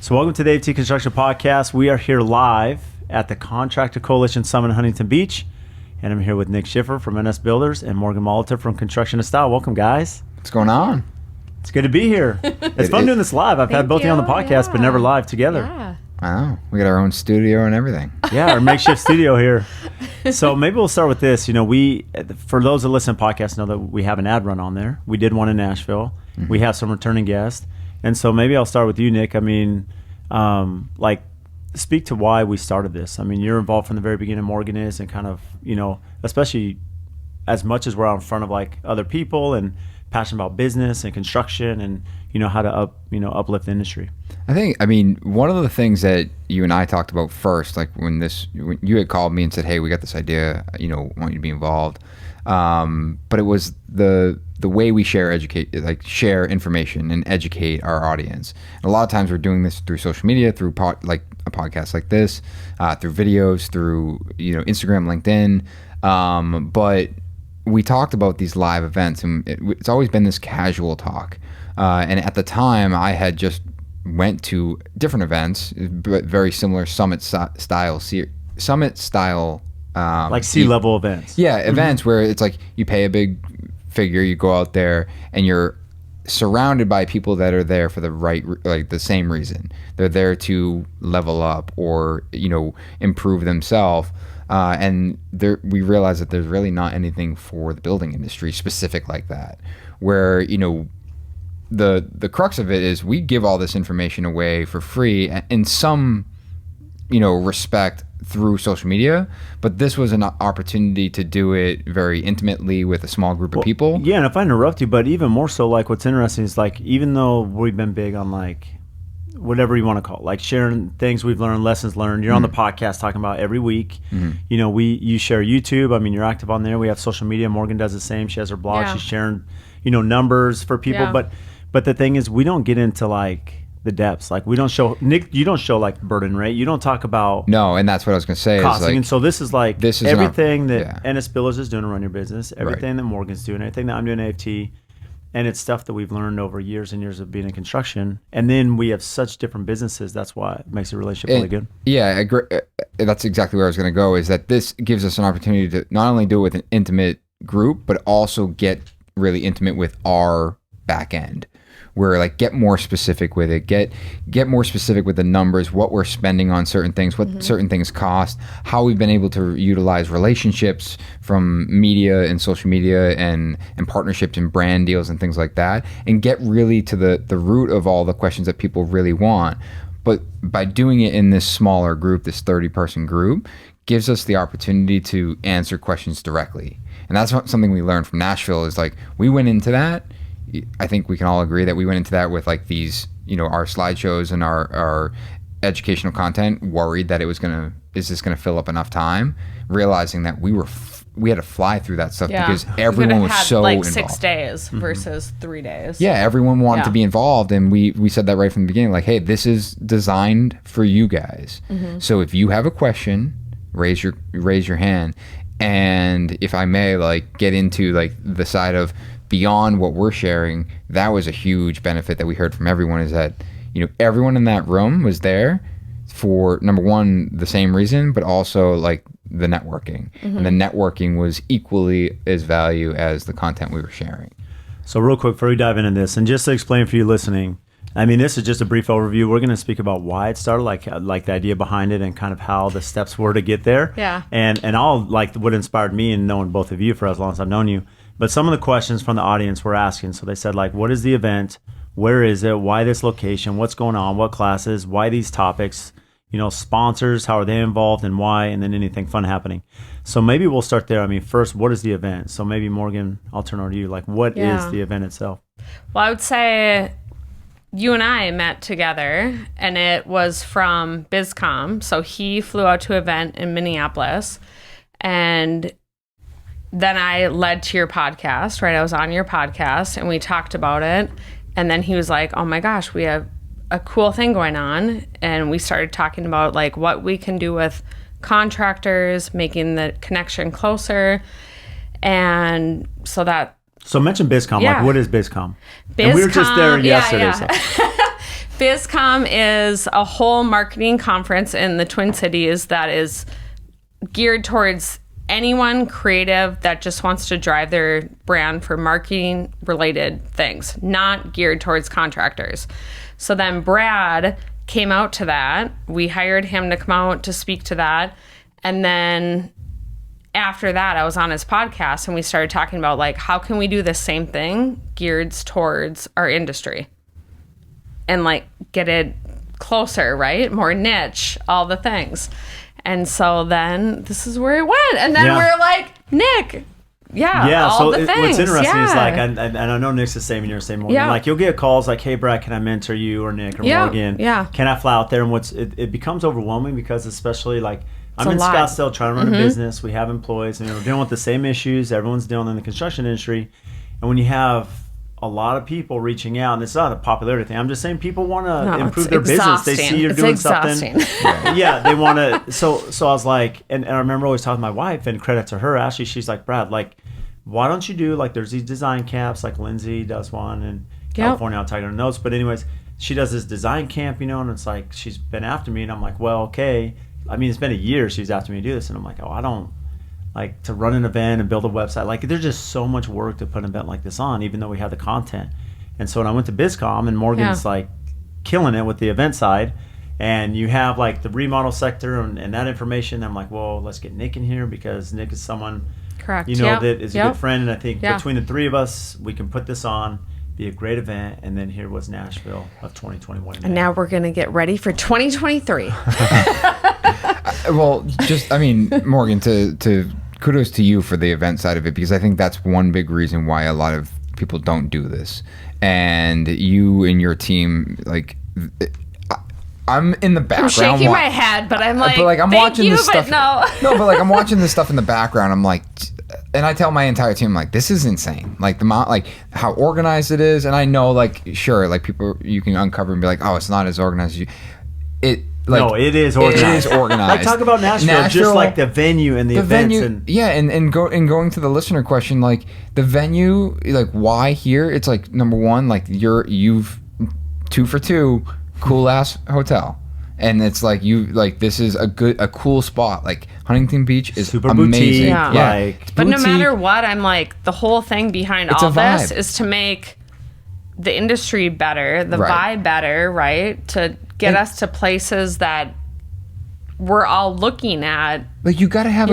So welcome to the AFT Construction Podcast. We are here live at the Contractor Coalition Summit in Huntington Beach. And I'm here with Nick Schiffer from NS Builders and Morgan Moliltor from construction2style. Welcome, guys. What's going on? It's good to be here. It's fun doing this live. I've had both of you on the podcast, but never live together. Yeah. Wow, we got our own studio and everything. Yeah, our makeshift studio here. So maybe we'll start with this. You know, for those that listen to podcasts know that we have an ad run on there. We did one in Nashville. Mm-hmm. We have some returning guests. And so maybe I'll start with you, Nick. I mean, speak to why we started this. I mean, you're involved from the very beginning, Morgan is, and kind of, you know, especially as much as we're out in front of like other people and passionate about business and construction and, you know, how to uplift the industry. I mean, one of the things that you and I talked about first, like when you had called me and said, hey, we got this idea, you know, want you to be involved. But it was the way we share information and educate our audience. And a lot of times we're doing this through social media, through like a podcast like this, through videos, through, you know, Instagram, LinkedIn. But we talked about these live events, and it's always been this casual talk. And at the time, I had just went to different events, but very similar summit style. Like C-level events. Yeah, events where it's like you pay a big figure, you go out there, and you're surrounded by people that are there for the same reason. They're there to level up or, you know, improve themselves. And we realize that there's really not anything for the building industry specific like that, where, you know, the crux of it is we give all this information away for free in some, you know, respect through social media, but this was an opportunity to do it very intimately with a small group of people. Yeah, and if I interrupt you, but even more so, like what's interesting is like, even though we've been big on like whatever you want to call it, like sharing things we've learned, lessons learned. You're on the podcast talking about every week. Mm-hmm. You know, you share YouTube. I mean, you're active on there. We have social media. Morgan does the same. She has her blog. Yeah. She's sharing, you know, numbers for people. Yeah. But the thing is, we don't get into like the depths. Like we don't show, Nick, you don't show like burden rate. You don't talk about no, and that's what I was going to say. Costing. Is like, and so this is everything that yeah. NS Builders is doing to run your business, everything that Morgan's doing, everything that I'm doing at AFT. And it's stuff that we've learned over years and years of being in construction. And then we have such different businesses. That's why it makes the relationship really good. Yeah, I agree. That's exactly where I was going to go, is that this gives us an opportunity to not only do it with an intimate group, but also get really intimate with our back end. Where like get more specific with it, get more specific with the numbers, what we're spending on certain things, what certain things cost, how we've been able to utilize relationships from media and social media and partnerships and brand deals and things like that, and get really to the root of all the questions that people really want. But by doing it in this smaller group, this 30-person group, gives us the opportunity to answer questions directly. And that's something we learned from Nashville, is like we went into that. I think we can all agree that we went into that with like these, you know, our slideshows and our educational content, worried that is this going to fill up enough time, realizing that we had to fly through that stuff because everyone was so like involved. 6 days versus 3 days. Yeah, everyone wanted to be involved, and we said that right from the beginning, like, hey, this is designed for you guys. Mm-hmm. So if you have a question, raise your hand. And if I may, like, get into like the side of beyond what we're sharing, that was a huge benefit that we heard from everyone, is that, you know, everyone in that room was there for, number one, the same reason, but also like the networking. Mm-hmm. And the networking was equally as value as the content we were sharing. So real quick, before we dive into this, and just to explain for you listening, I mean, this is just a brief overview. We're going to speak about why it started, like the idea behind it and kind of how the steps were to get there. Yeah. And all like what inspired me and knowing both of you for as long as I've known you. But some of the questions from the audience were asking. So they said, like, what is the event? Where is it? Why this location? What's going on? What classes? Why these topics? You know, sponsors, how are they involved and why? And then anything fun happening. So maybe we'll start there. I mean, first, what is the event? So maybe Morgan, I'll turn over to you. Like, what is the event itself? Well, I would say you and I met together, and it was from BizCom. So he flew out to an event in Minneapolis, and then I led to your podcast, right? I was on your podcast and we talked about it. And then he was like, oh my gosh, we have a cool thing going on. And we started talking about like what we can do with contractors, making the connection closer. And so mention BizCom. Yeah. Like, what is BizCom? And we were just there yesterday. Yeah. BizCom is a whole marketing conference in the Twin Cities that is geared towards anyone creative that just wants to drive their brand for marketing related things, not geared towards contractors. So then Brad came out to that. We hired him to come out to speak to that. And then after that, I was on his podcast and we started talking about like, how can we do the same thing geared towards our industry and like get it closer, right? More niche, all the things. And so then this is where it went. And then we're like, Nick, all so the things. What's interesting is like, and I know Nick's the same and you're the same, Morgan. Yeah. Like you'll get calls like, hey, Brad, can I mentor you or Nick or Morgan? Yeah. Can I fly out there? And it becomes overwhelming because especially like I'm in lot. Scottsdale trying to run a business. We have employees and we're dealing with the same issues everyone's dealing in the construction industry. And when you have a lot of people reaching out, and it's not a popularity thing. I'm just saying people want to improve their business. They see you're doing something. Yeah, they want to. So I was like, and I remember always talking to my wife, and credit to her, Ashley, she's like, Brad, like, why don't you do, like, there's these design camps, like Lindsay does one, and California, I'll tag her notes. But anyways, she does this design camp, and it's like, she's been after me, and I'm like, well, okay. I mean, it's been a year she's after me to do this, and I'm like, oh, I don't. Like to run an event and build a website, like there's just so much work to put an event like this on, even though we have the content. And so when I went to BizCom and Morgan's like killing it with the event side, and you have like the remodel sector and that information, I'm like, well, let's get Nick in here because Nick is someone, correct, that is a good friend. And I think between the three of us, we can put this on, be a great event. And then here was Nashville of 2021. And now we're going to get ready for 2023. Well, just, I mean, Morgan, to kudos to you for the event side of it, because I think that's one big reason why a lot of people don't do this. And you and your team, like, I'm in the background. I'm shaking my head, but I'm like, I'm watching this stuff. No, but like I'm watching this stuff in the background. I'm like, and I tell my entire team, like, this is insane. Like the amount, like how organized it is. And I know, like, sure, like people you can uncover and be like, oh, it's not as organized as you. Like, no, it is organized. It is organized. Like talk about Nashville, just like the venue and the events venue, and going to the listener question, like the venue, like why here? It's like number one, like you've 2 for 2, cool ass hotel, and it's like this is a cool spot. Like Huntington Beach is super amazing. Boutique, like, but no matter what, I'm like the whole thing behind all this is to make the industry better, the vibe better, right? To get us to places that we're all looking at. Like you got to have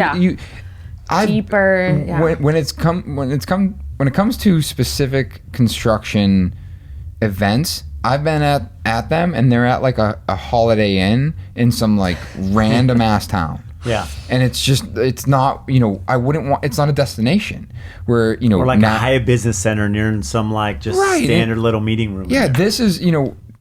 deeper. When it comes to specific construction events, I've been at them, and they're at like a Holiday Inn in some like random ass town. Yeah. And it's not, I wouldn't want, it's not a destination where, or like a Hyatt Business Center and you're in some like just standard little meeting room. Yeah. This is,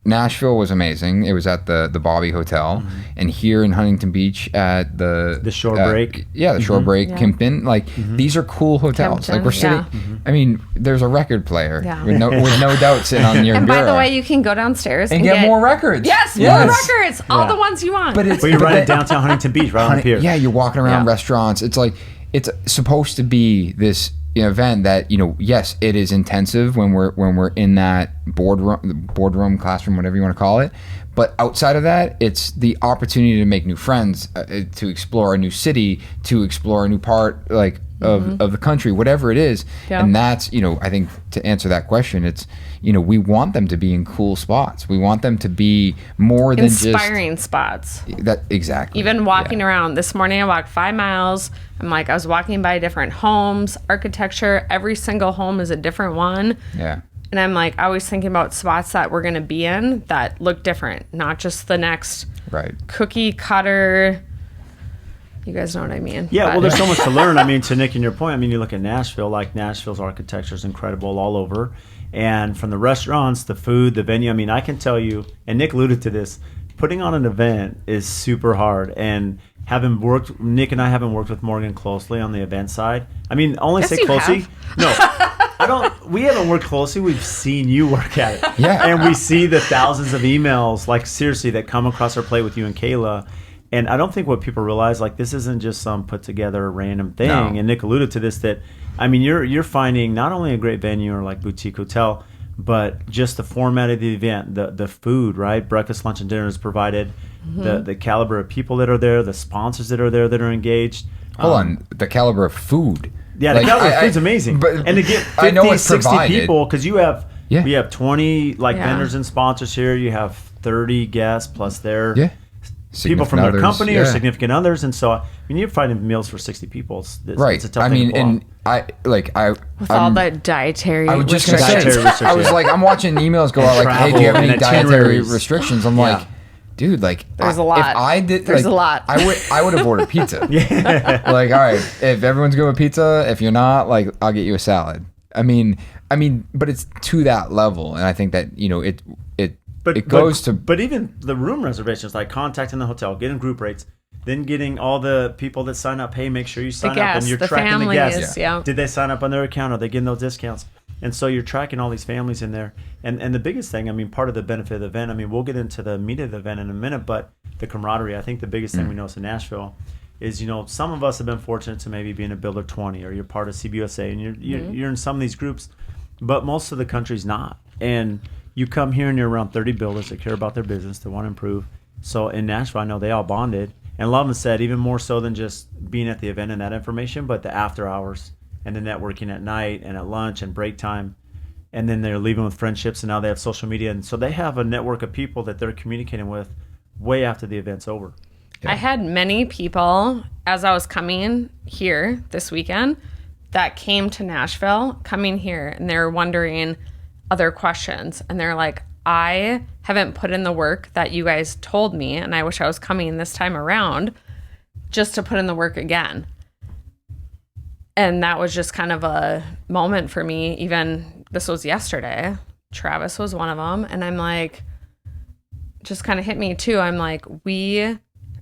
Nashville was amazing. It was at the Bobby Hotel, and here in Huntington Beach at the Shore Break. The Shore Break, Kimpton. Like these are cool hotels. Like we're sitting. I mean, there's a record player with no doubt sitting on your. And by the way, you can go downstairs and get more records. Yes, more records. All the ones you want. But you're right at downtown Huntington Beach, right on the pier. Yeah, you're walking around restaurants. It's like it's supposed to be this event that yes, it is intensive when we're in that boardroom, classroom, whatever you want to call it, but outside of that, it's the opportunity to make new friends, to explore a new city, to explore a new part like of the country, whatever it is. And that's I think to answer that question, it's we want them to be in cool spots. We want them to be more than inspiring spots. That exactly. Even walking around this morning, I walked 5 miles. I was walking by different homes, architecture. Every single home is a different one. Yeah. And I'm like always thinking about spots that we're going to be in that look different, not just the next cookie cutter. You guys know what I mean? Yeah, well, there's so much to learn. I mean, to Nick and your point, I mean, you look at Nashville, like Nashville's architecture is incredible all over. And from the restaurants, the food, the venue, I mean, I can tell you, and Nick alluded to this, putting on an event is super hard. And Nick and I haven't worked with Morgan closely on the event side. I mean, only say closely. No, we haven't worked closely. We've seen you work at it. Yeah. And we see the thousands of emails, like seriously, that come across our plate with you and Kayla. And I don't think what people realize, like, this isn't just some put together random thing. No. And Nick alluded to this, that, I mean, you're finding not only a great venue or like boutique hotel, but just the format of the event, the food, right? Breakfast, lunch, and dinner is provided. The caliber of people that are there, the sponsors that are there that are engaged. Hold on, the caliber of food. Yeah, the caliber of food's amazing. But, and to get 50, 60 people, because we have 20 vendors and sponsors here. You have 30 guests plus their people from their company or significant others. And so, you're finding meals for 60 people. It's a tough thing to pull off. With all that dietary I was just going to say, I was like, I'm watching emails go out like, hey, do you have any dietary restrictions? I'm like, dude, there's a lot. If I did, there's a lot. I would have ordered pizza. All right, if everyone's good with pizza, if you're not, I'll get you a salad. I mean, but it's to that level, and I think that it goes to. But even the room reservations, like contacting the hotel, getting group rates, then getting all the people that sign up. Hey, make sure you sign up, and you're tracking families, the guests. Yeah. Did they sign up on their account? Are they getting those discounts? And so you're tracking all these families in there. And the biggest thing, part of the benefit of the event, we'll get into the meat of the event in a minute, but the camaraderie, I think the biggest thing we notice in Nashville is, some of us have been fortunate to maybe be in a Builder 20 or you're part of CBUSA and you're in some of these groups, but most of the country's not. And you come here and you're around 30 builders that care about their business, that want to improve. So in Nashville, I know they all bonded. And a lot of them said, even more so than just being at the event and that information, but the after hours and the networking at night and at lunch and break time. And then they're leaving with friendships, and now they have social media. And so they have a network of people that they're communicating with way after the event's over. Yeah. I had many people, as I was coming here this weekend, that came to Nashville, coming here, and they're wondering other questions. And they're like, I haven't put in the work that you guys told me, and I wish I was coming this time around just to put in the work again. And that was just kind of a moment for me. Even this was yesterday. Travis was one of them. And I'm like, just kind of hit me too. I'm like, we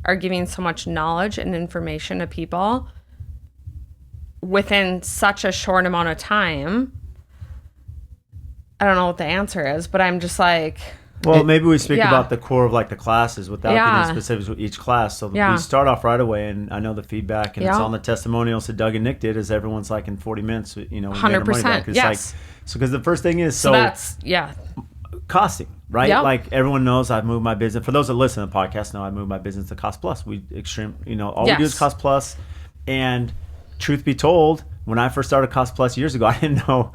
are giving so much knowledge and information to people within such a short amount of time. I don't know what the answer is, but I'm just like... Well, maybe we speak about the core of the classes without getting specifics with each class. So we start off right away, and I know the feedback, and it's on the testimonials that Doug and Nick did, is everyone's in 40 minutes, we 100%. It's yes. Because the first thing is, that's, costing, right? Yep. Everyone knows I've moved my business. For those that listen to the podcast know I moved my business to Cost Plus. We we do is Cost Plus. And truth be told, when I first started Cost Plus years ago, I didn't know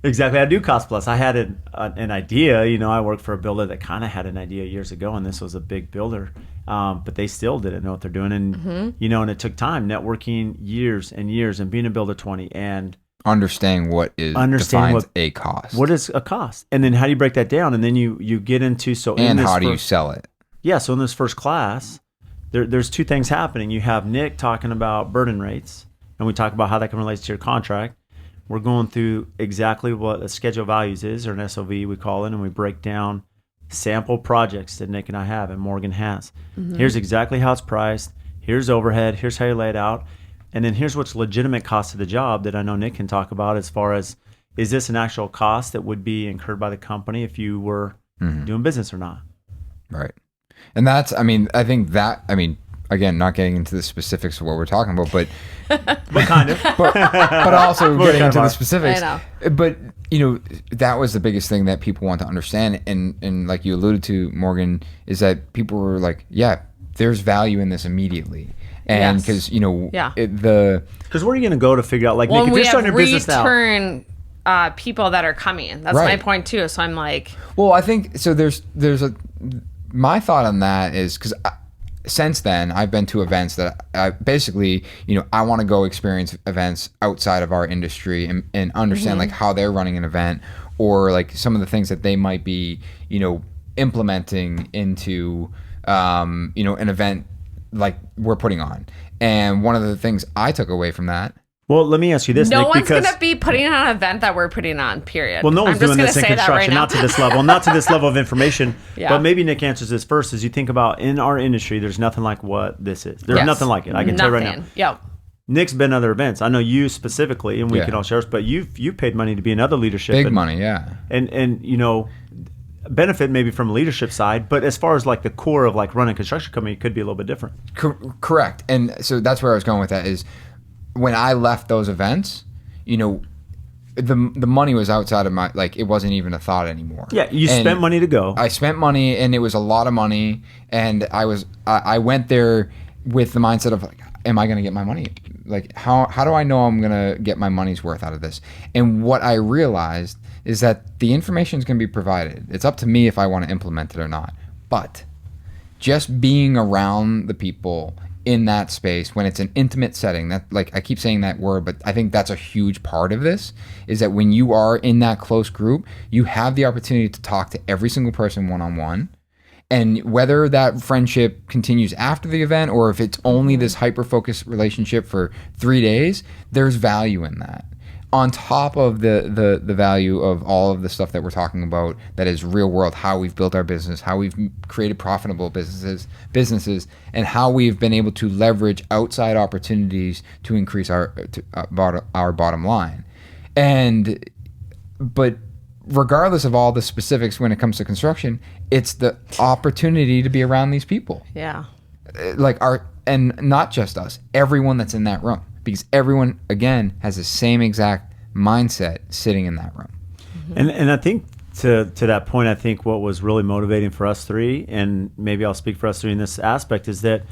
exactly how to do Cost Plus. I had an idea. I worked for a builder that kind of had an idea years ago, and this was a big builder, but they still didn't know what they're doing. And and it took time, networking years and years, and being a Builder 20 and understanding what defines a cost. What is a cost, and then how do you break that down? And then you get into how do you sell it? Yeah. So in this first class, there's two things happening. You have Nick talking about burden rates. And we talk about how that can relate to your contract. We're going through exactly what a schedule of values is, or an SOV we call it, and we break down sample projects that Nick and I have and Morgan has. Here's exactly how it's priced. Here's overhead. Here's how you lay it out. And then here's what's legitimate cost of the job that I know Nick can talk about, as far as, is this an actual cost that would be incurred by the company if you were doing business or not? Right. And that's, again, not getting into the specifics of what we're talking about, but kind of, but also getting into the specifics. I know. But that was the biggest thing that people want to understand, and like you alluded to, Morgan, is that people were like, "Yeah, there's value in this immediately," and because because where are you going to go to figure out Nick, if you're starting your business now? People that are coming. That's my point too. So I'm like, well, I think so. There's my thought on that is because. Since then, I've been to events that I basically, I want to go experience events outside of our industry and understand how they're running an event, or some of the things that they might be, implementing into, an event like we're putting on. And one of the things I took away from that. Well, let me ask you this, Nick, because... No one's going to be putting on an event that we're putting on, period. Well, no one's doing this in construction, not to this level, not to this level of information. But maybe Nick answers this first. As you think about, in our industry, there's nothing like what this is. There's nothing like it. I can tell you right now. Yep. Nick's been to other events. I know you specifically, and we can all share this, but you've paid money to be in other leadership. Big money, yeah. And benefit maybe from a leadership side, but as far as the core of running a construction company, it could be a little bit different. Correct. And so that's where I was going with that is, when I left those events, the money was outside of my, like, it wasn't even a thought anymore. Yeah, you spent money to go. I spent money, and it was a lot of money, and I went there with the mindset of, like, am I going to get my money? Like, how do I know I'm going to get my money's worth out of this? And what I realized is that the information is going to be provided. It's up to me if I want to implement it or not. But just being around the people in that space when it's an intimate setting, that, like, I keep saying that word, but I think that's a huge part of this, is that when you are in that close group, you have the opportunity to talk to every single person one-on-one. And whether that friendship continues after the event or if it's only this hyper-focused relationship for 3 days, there's value in that. On top of the value of all of the stuff that we're talking about that is real world, how we've built our business, how we've created profitable businesses, and how we've been able to leverage outside opportunities to increase our bottom line. But regardless of all the specifics when it comes to construction, it's the opportunity to be around these people. Yeah. And not just us, everyone that's in that room. Because everyone, again, has the same exact mindset sitting in that room. And I think to that point, I think what was really motivating for us three, and maybe I'll speak for us three in this aspect, is that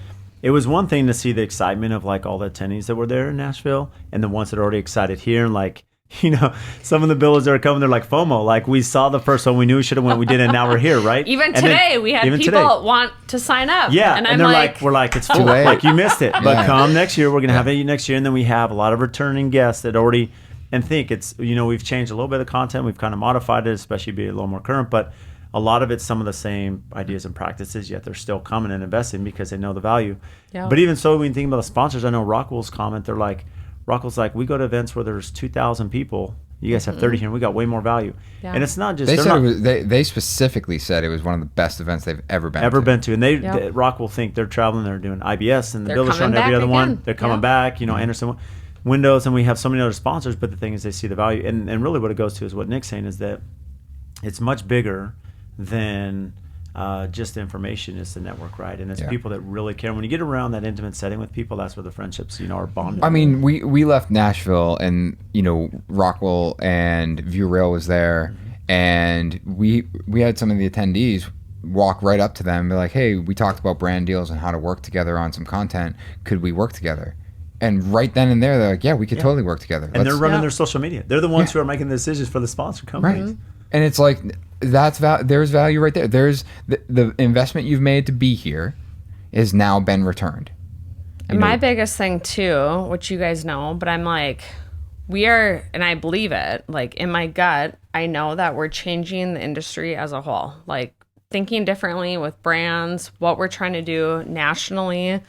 it was one thing to see the excitement of, like, all the attendees that were there in Nashville and the ones that are already excited here. And, like, you know, some of the builders that are coming, they're like FOMO. Like, we saw the first one, we knew we should have went, we did, and now we're here, right? Even today, we had people want to sign up. Yeah, and they're like, we're like, it's full. Like, you missed it. But come next year, we're going to have it next year. And then we have a lot of returning guests that already, and think it's, you know, we've changed a little bit of the content. We've kind of modified it, especially be a little more current. But a lot of it's some of the same ideas and practices, yet they're still coming and investing because they know the value. Yeah. But even so, when you think about the sponsors, I know Rockwell's comment, they're like, Rockwell's like, we go to events where there's 2,000 people. You guys have 30 here, and we got way more value. Yeah. And it's not just... They specifically said it was one of the best events they've ever been to. And they Rockwell think they're traveling, they're doing IBS, and the builders on every other one. They're coming back, you know, Anderson Windows, and we have so many other sponsors, but the thing is they see the value. And really what it goes to is what Nick's saying, is that it's much bigger than just the information. Is the network, right? And it's people that really care. When you get around that intimate setting with people, that's where the friendships, you know, are bonded. I mean, we left Nashville, and, you know, Rockwell and View Rail was there, and we had some of the attendees walk right up to them and be like, hey, we talked about brand deals and how to work together on some content. Could we work together? And right then and there, they're like, yeah, we could totally work together. And they're running their social media. They're the ones who are making the decisions for the sponsor companies. Right. And it's like, there's value right there. There's the investment you've made to be here has now been returned. And my biggest thing too, which you guys know, but I'm like, we are, and I believe it, like, in my gut, I know that we're changing the industry as a whole, like thinking differently with brands, what we're trying to do nationally.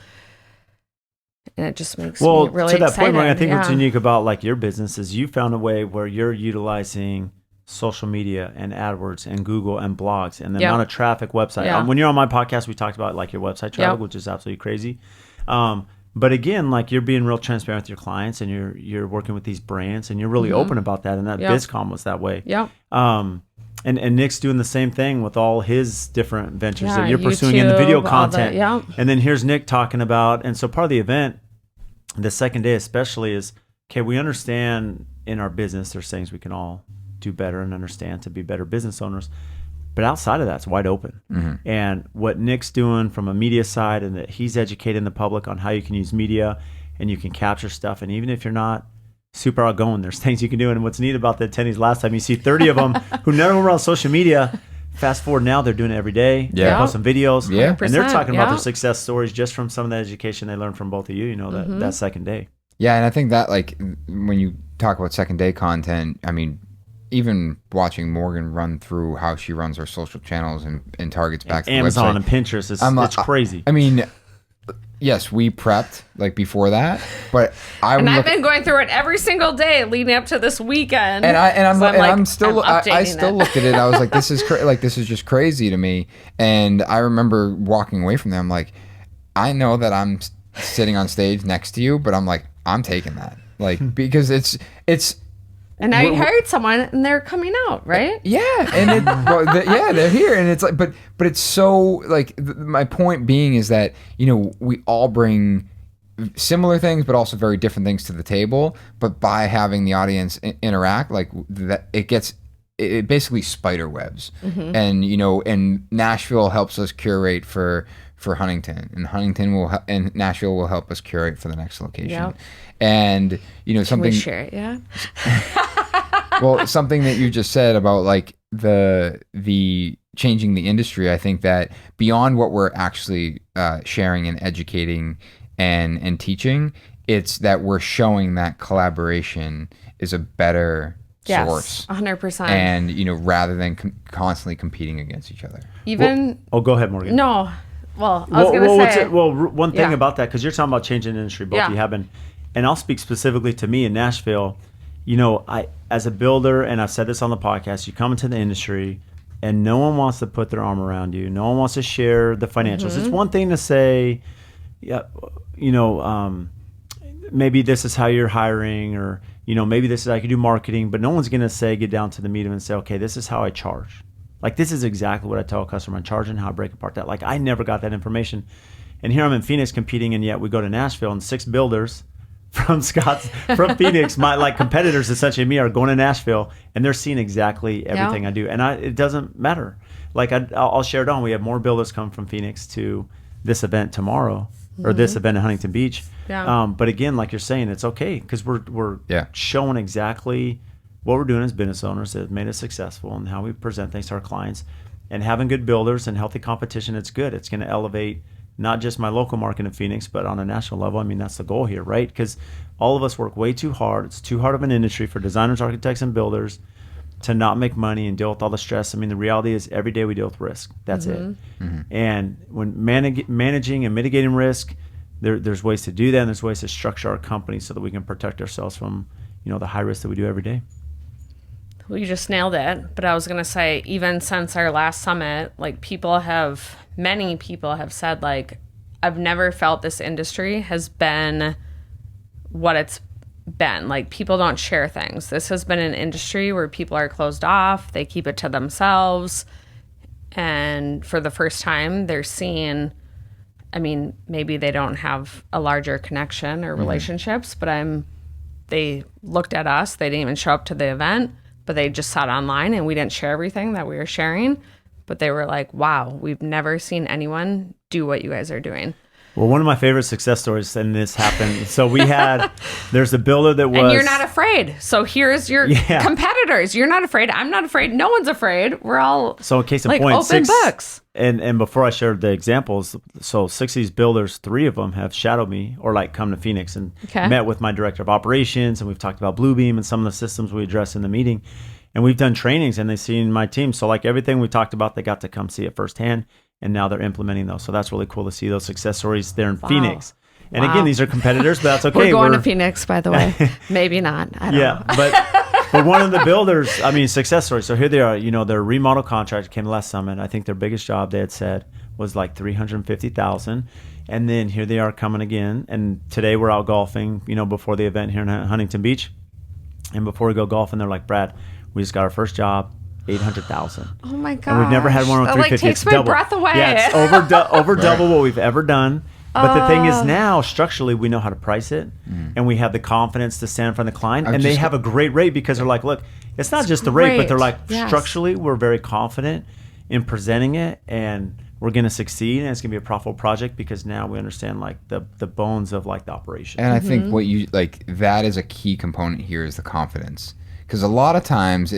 And it just makes me really excited. To that point, Mark, I think what's unique about, like, your business is you found a way where you're utilizing social media and AdWords and Google and blogs and the amount of traffic website. When you're on my podcast, we talked about, like, your website traffic, which is absolutely crazy. But again, like, you're being real transparent with your clients, and you're working with these brands, and you're really open about that. And that BizCom was that way. Yeah. And Nick's doing the same thing with all his different ventures that you're pursuing in the video content. And then here's Nick talking about, and so part of the event, the second day especially, is, okay, we understand in our business there's things we can all do better and understand to be better business owners, but outside of that, it's wide open. And what Nick's doing from a media side, and that he's educating the public on how you can use media and you can capture stuff, and even if you're not super outgoing, there's things you can do. And what's neat about the attendees last time, you see 30 of them who never were on social media. Fast forward now, they're doing it every day. They post some videos, and they're talking about their success stories just from some of the education they learned from both of you, you know, that second day. Yeah, and I think that, like, when you talk about second day content, I mean, even watching Morgan run through how she runs her social channels and targets back to the Amazon website, and Pinterest, it's crazy. I mean, yes, we prepped, like, before that, but I've been going through it every single day leading up to this weekend. I still looked at it. I was like, this is just crazy to me. And I remember walking away from there. I'm like, I know that I'm sitting on stage next to you, but I'm like, I'm taking that, like, because it's. And now you hired someone, and they're coming out, right? Yeah, and they're here, and it's like, but it's so, like, my point being is that, you know, we all bring similar things, but also very different things to the table. But by having the audience interact, like that, it basically spider webs. And and Nashville helps us curate for Huntington, and and Nashville will help us curate for the next location. Yep. And Can something we share it? Yeah. well, something that you just said about like the changing the industry, I think that beyond what we're actually sharing and educating and teaching, it's that we're showing that collaboration is a better source. 100%. And rather than constantly competing against each other. Even go ahead, Morgan. no. Well, I was going to say. One thing about that, because you're talking about changing the industry, both of you have been, and I'll speak specifically to me in Nashville. I, as a builder, and I've said this on the podcast, you come into the industry and no one wants to put their arm around you. No one wants to share the financials. It's one thing to say, maybe this is how you're hiring, or, maybe this is how you do marketing, but no one's going to get down to the meat of it and say, okay, this is how I charge. Like, this is exactly what I tell a customer I'm charging, how I break apart that. Like, I never got that information. And here I'm in Phoenix competing, and yet we go to Nashville, and 6 builders from Phoenix, my competitors essentially me, are going to Nashville, and they're seeing exactly everything I do. And it doesn't matter. Like, I'll share it on. We have more builders come from Phoenix to this event tomorrow, or this event in Huntington Beach. Yeah. But again, like you're saying, it's okay, because we're showing exactly what we're doing as business owners that have made us successful, and how we present things to our clients. And having good builders and healthy competition, it's good. It's going to elevate not just my local market in Phoenix, but on a national level. I mean, that's the goal here, right? Because all of us work way too hard. It's too hard of an industry for designers, architects, and builders to not make money and deal with all the stress. I mean, the reality is every day we deal with risk. That's it. And when managing and mitigating risk, there's ways to do that, and there's ways to structure our company so that we can protect ourselves from the high risk that we do every day. Well, you just nailed it. But I was going to say, even since our last summit, like, many people have said, like, I've never felt this industry has been what it's been. Like, people don't share things. This has been an industry where people are closed off. They keep it to themselves. And for the first time, they're seeing, I mean, maybe they don't have a larger connection or relationships, but they looked at us. They didn't even show up to the event, but they just sat online, and we didn't share everything that we were sharing. But they were like, wow, we've never seen anyone do what you guys are doing. Well, one of my favorite success stories, and this happened. So there's a builder that was. And you're not afraid. So here's your competitors. You're not afraid. I'm not afraid. No one's afraid. We're all, so in case of like, point, open books. And before I shared the examples, so 6 of these builders, 3 of them have shadowed me, or come to Phoenix and met with my director of operations, and we've talked about Bluebeam and some of the systems we address in the meeting. And we've done trainings, and they've seen my team. So everything we talked about, they got to come see it firsthand, and now they're implementing those. So that's really cool to see those success stories there in Phoenix. And again, these are competitors, but that's okay. We're going to Phoenix, by the way. Maybe not. I don't know. But one of the builders, success stories. So here they are, their remodel contract came last summit. I think their biggest job, they had said, was like $350,000. And then here they are coming again. And today we're out golfing, before the event here in Huntington Beach. And before we go golfing, they're like, Brad, we just got our first job, $800,000. Oh my god! And we've never had one with 350. Takes my breath away. Yeah, it's over double what we've ever done. But the thing is, now structurally we know how to price it, and we have the confidence to stand in front of the client, and they have a great rate, because they're like, look, it's not just the rate, but they're like, structurally we're very confident in presenting it, and we're going to succeed, and it's going to be a profitable project, because now we understand the bones of the operation. And I think what you that is a key component here, is the confidence. Because a lot of times,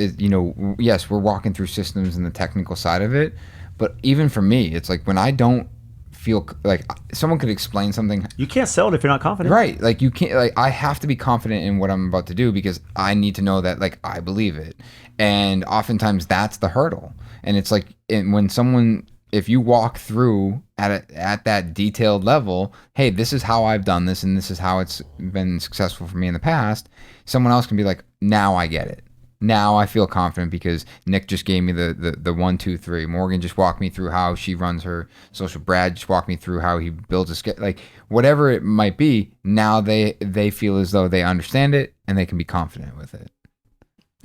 yes, we're walking through systems and the technical side of it, but even for me, it's like when I don't feel like someone could explain something, you can't sell it if you're not confident. Right? Like, you can't. I have to be confident in what I'm about to do, because I need to know that I believe it. And oftentimes that's the hurdle. And it's like, when someone, if you walk through at that detailed level, hey, this is how I've done this, and this is how it's been successful for me in the past, someone else can be like, now I get it. Now I feel confident, because Nick just gave me the 1, 2, 3. Morgan just walked me through how she runs her social. Brad just walked me through how he builds a schedule. Whatever it might be, now they feel as though they understand it, and they can be confident with it.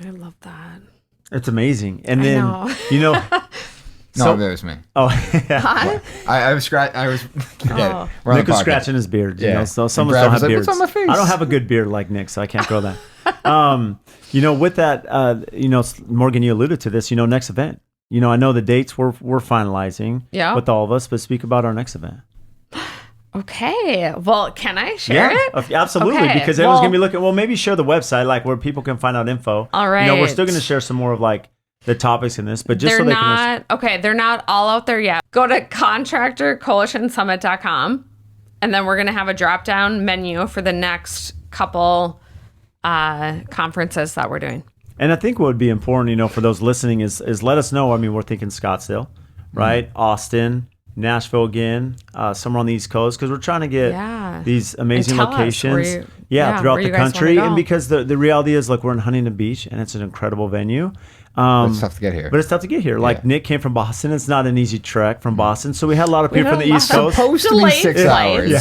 I love that. It's amazing. And then, No, that was me. Oh, I was forget it. Oh. We're on Nick the was podcast. scratching his beard. You Yeah. know, so some of Brad us don't was have like, beards. "What's on my face?" I don't have a good beard like Nick, so I can't grow that. With that, Morgan, you alluded to this. Next event. I know the dates we're finalizing with all of us, but speak about our next event. Okay. Well, can I share it? Absolutely. Okay, Because everyone's going to be looking. Well, maybe share the website, like where people can find out info. All right. We're still going to share some more of like the topics in this, but just they're so they not, they're not all out there yet. Go to contractorcoalitionsummit.com, and then we're going to have a drop down menu for the next couple conferences that we're doing. And I think what would be important, for those listening is let us know. I mean, we're thinking Scottsdale, right? Austin, Nashville again, somewhere on the East Coast, because we're trying to get these amazing locations throughout the country. And because the reality is, look, we're in Huntington Beach, and it's an incredible venue. It's tough to get here. Like Nick came from Boston. It's not an easy trek from Boston. So we had a lot of people from the East Coast. It's supposed to be 6 hours. Yeah.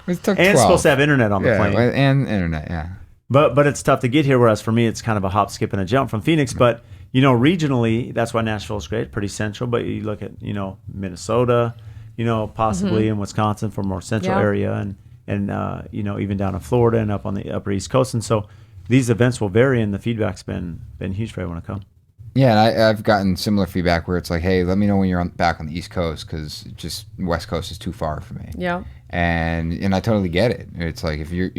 It took 12. And it's supposed to have internet on the plane. And internet, yeah. But it's tough to get here, whereas for me, it's kind of a hop, skip, and a jump from Phoenix. But, regionally, that's why Nashville is great, pretty central. But you look at, Minnesota, possibly in Wisconsin for more central area and even down in Florida and up on the upper East Coast. And so these events will vary, and the feedback's been huge for everyone to come. Yeah, and I've gotten similar feedback where it's like, hey, let me know when you're back on the East Coast, because just West Coast is too far for me. Yeah. And I totally get it. It's like if you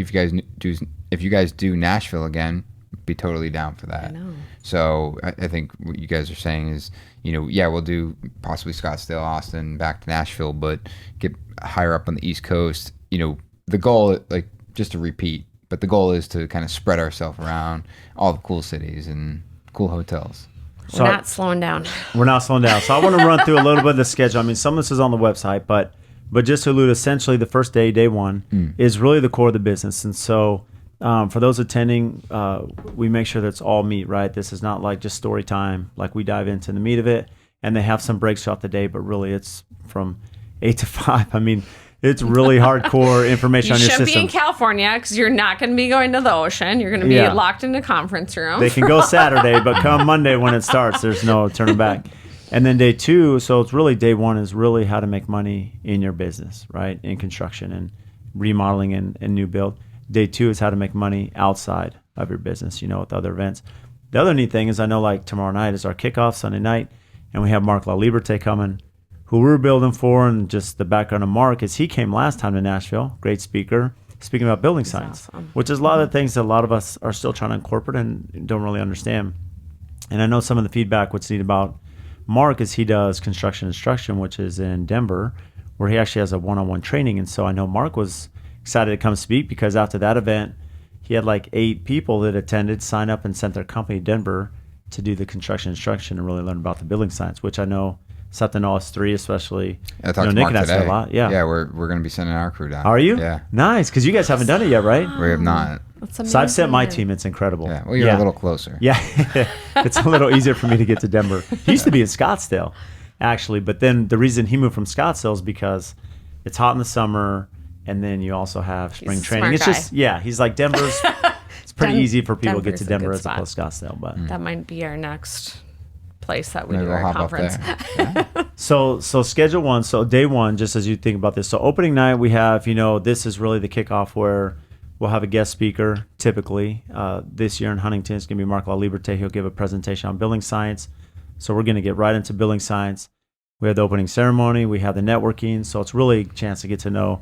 guys do Nashville again, be totally down for that. I know. So I think what you guys are saying is, we'll do possibly Scottsdale, Austin, back to Nashville, but get higher up on the East Coast. The goal, like, just to repeat, but the goal is to kind of spread ourselves around all the cool cities and cool hotels. We're not slowing down. We're not slowing down. So I want to run through a little bit of the schedule. I mean, some of this is on the website, but just to allude, essentially the first day one, is really the core of the business. And so for those attending, we make sure that's all meat, right? This is not like just story time. Like, we dive into the meat of it, and they have some breaks throughout the day, but really it's from 8 to 5. I mean, it's really hardcore information on your system. You should be in California because you're not going to be going to the ocean. You're going to be locked in a conference room. They can go Saturday, but come Monday when it starts, there's no turning back. And then day two, so it's really day one is really how to make money in your business, right? In construction and remodeling and new build. Day two is how to make money outside of your business, with other events. The other neat thing is, I know, like, tomorrow night is our kickoff, Sunday night, and we have Mark La Liberte coming, who we're building for. And just the background of Mark is he came last time to Nashville, great speaker, speaking about building science, awesome. which is a lot of the things that a lot of us are still trying to incorporate and don't really understand. And I know some of the feedback, what's neat about Mark is he does construction instruction, which is in Denver, where he actually has a one-on-one training. And so I know Mark was excited to come speak, because after that event, he had like 8 people that attended, sign up, and sent their company to Denver to do the construction instruction and really learn about the building science, which I know something all us 3, especially. I talked to Nick Mark and I today. said a lot. Yeah, we're going to be sending our crew down. Are you? Yeah. Nice, because you guys haven't done it yet, right? We have not. That's amazing. So I've sent my team. It's incredible. Yeah. Well, you're a little closer. Yeah, it's a little easier for me to get to Denver. He used to be in Scottsdale, actually, but then the reason he moved from Scottsdale is because it's hot in the summer, and then you also have spring training. It's just he's like Denver's. It's pretty easy for people to get to Denver as opposed to Scottsdale, but that might be our next place that we Maybe do we'll our hop up conference. there. So schedule one. So day one, just as you think about this. So opening night, we have, this is really the kickoff where we'll have a guest speaker. Typically, this year in Huntington, it's going to be Mark La Liberte. He'll give a presentation on building science. So we're going to get right into building science. We have the opening ceremony. We have the networking. So it's really a chance to get to know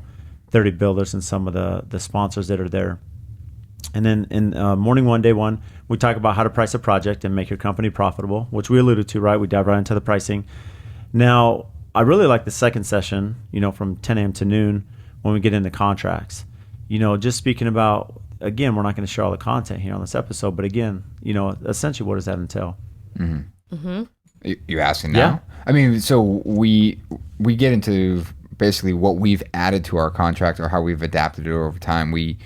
30 builders and some of the sponsors that are there. And then in morning one, day one, we talk about how to price a project and make your company profitable, which we alluded to, right? We dive right into the pricing. Now, I really like the second session, from 10 a.m. to noon when we get into contracts. Just speaking about, again, we're not going to share all the content here on this episode, but again, essentially what does that entail? Mm-hmm. Mm-hmm. You asking now? Yeah. I mean, so we get into basically what we've added to our contract or how we've adapted it over time. We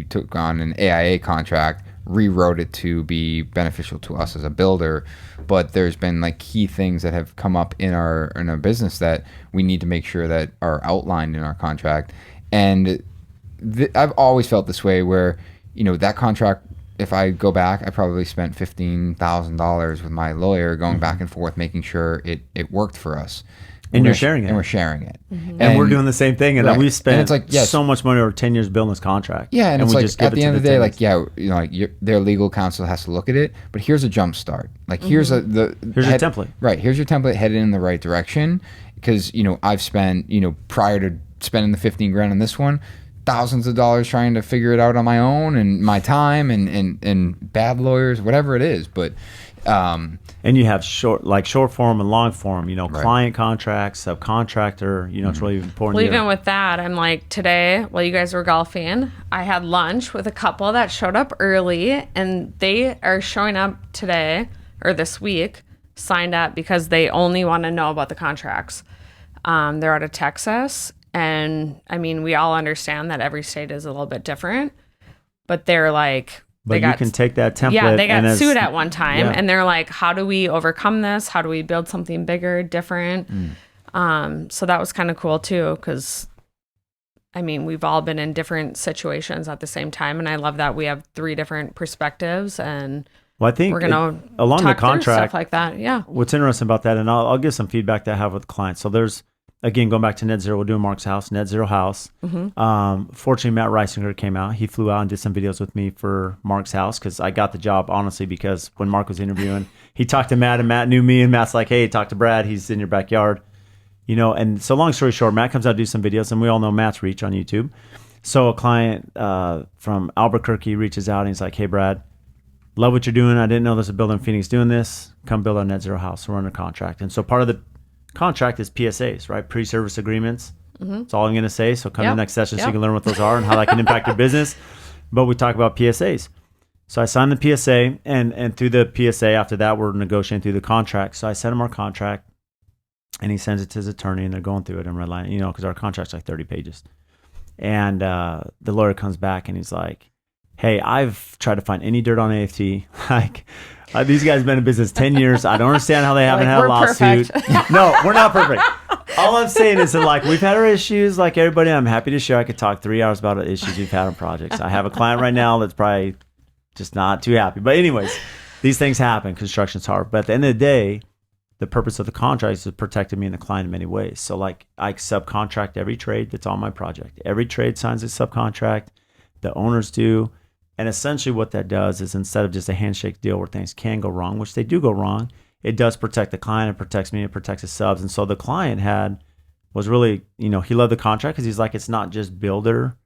took on an AIA contract, rewrote it to be beneficial to us as a builder, but there's been like key things that have come up in our business that we need to make sure that are outlined in our contract. And I've always felt this way where, that contract if I go back, I probably spent $15,000 with my lawyer going back and forth, making sure it worked for us. And you're sharing it. And we're sharing it. And we're doing the same thing. And we've spent so much money over 10 years building this contract. Yeah, and it's we like, just give at the end of the tenants. day, their legal counsel has to look at it, but here's a jump start. Like, here's your template. Right, here's your template headed in the right direction. Because, I've spent, prior to spending the 15 grand on this one, thousands of dollars trying to figure it out on my own, and my time and bad lawyers, whatever it is. But and you have short form and long form, client contracts, subcontractor, it's really important. Well, even with that, I'm like, today, while you guys were golfing, I had lunch with a couple that showed up early, and they are showing up today or this week, signed up because they only want to know about the contracts. They're out of Texas. And I mean, we all understand that every state is a little bit different, but they're like, you can take that template. Yeah, they got sued at one time, Yeah. and they're like, how do we overcome this? How do we build something bigger, different? So that was kind of cool too, because I mean, we've all been in different situations at the same time, and I love that we have 3 different perspectives, and I think we're gonna along the contract stuff like that. Yeah. What's interesting about that, and I'll give some feedback that I have with clients. So there's, again, going back to net zero, we're doing Mark's house, net zero house. Fortunately, Matt Reisinger came out. He flew out and did some videos with me for Mark's house, because I got the job, honestly, because when Mark was interviewing, he talked to Matt, and Matt knew me, and Matt's like, hey, talk to Brad. He's in your backyard. And so long story short, Matt comes out to do some videos, and we all know Matt's reach on YouTube. So a client from Albuquerque reaches out, and he's like, hey, Brad, love what you're doing. I didn't know there's a builder in Phoenix doing this. Come build our net zero house. We're under contract. And so part of the contract is PSAs, right? Pre-service agreements. That's all I'm going to say. So come to the next session so you can learn what those are and how that can impact your business. But we talk about PSAs. So I signed the PSA, and through the PSA, after that, we're negotiating through the contract. So I sent him our contract, and he sends it to his attorney, and they're going through it and redlining, because our contract's like 30 pages. And the lawyer comes back, and he's like, hey, I've tried to find any dirt on AFT. These guys have been in business 10 years. I don't understand how they haven't had a lawsuit. No, we're not perfect. All I'm saying is that, we've had our issues like everybody. I'm happy to share. I could talk 3 hours about the issues we've had on projects. I have a client right now that's probably just not too happy. But anyways, these things happen. Construction's hard. But at the end of the day, the purpose of the contract is to protect me and the client in many ways. So I subcontract every trade that's on my project. Every trade signs a subcontract. The owners do. And essentially what that does is, instead of just a handshake deal where things can go wrong, which they do go wrong, it does protect the client, it protects me, it protects his subs. And so the client was really, he loved the contract because he's like, it's not just builder,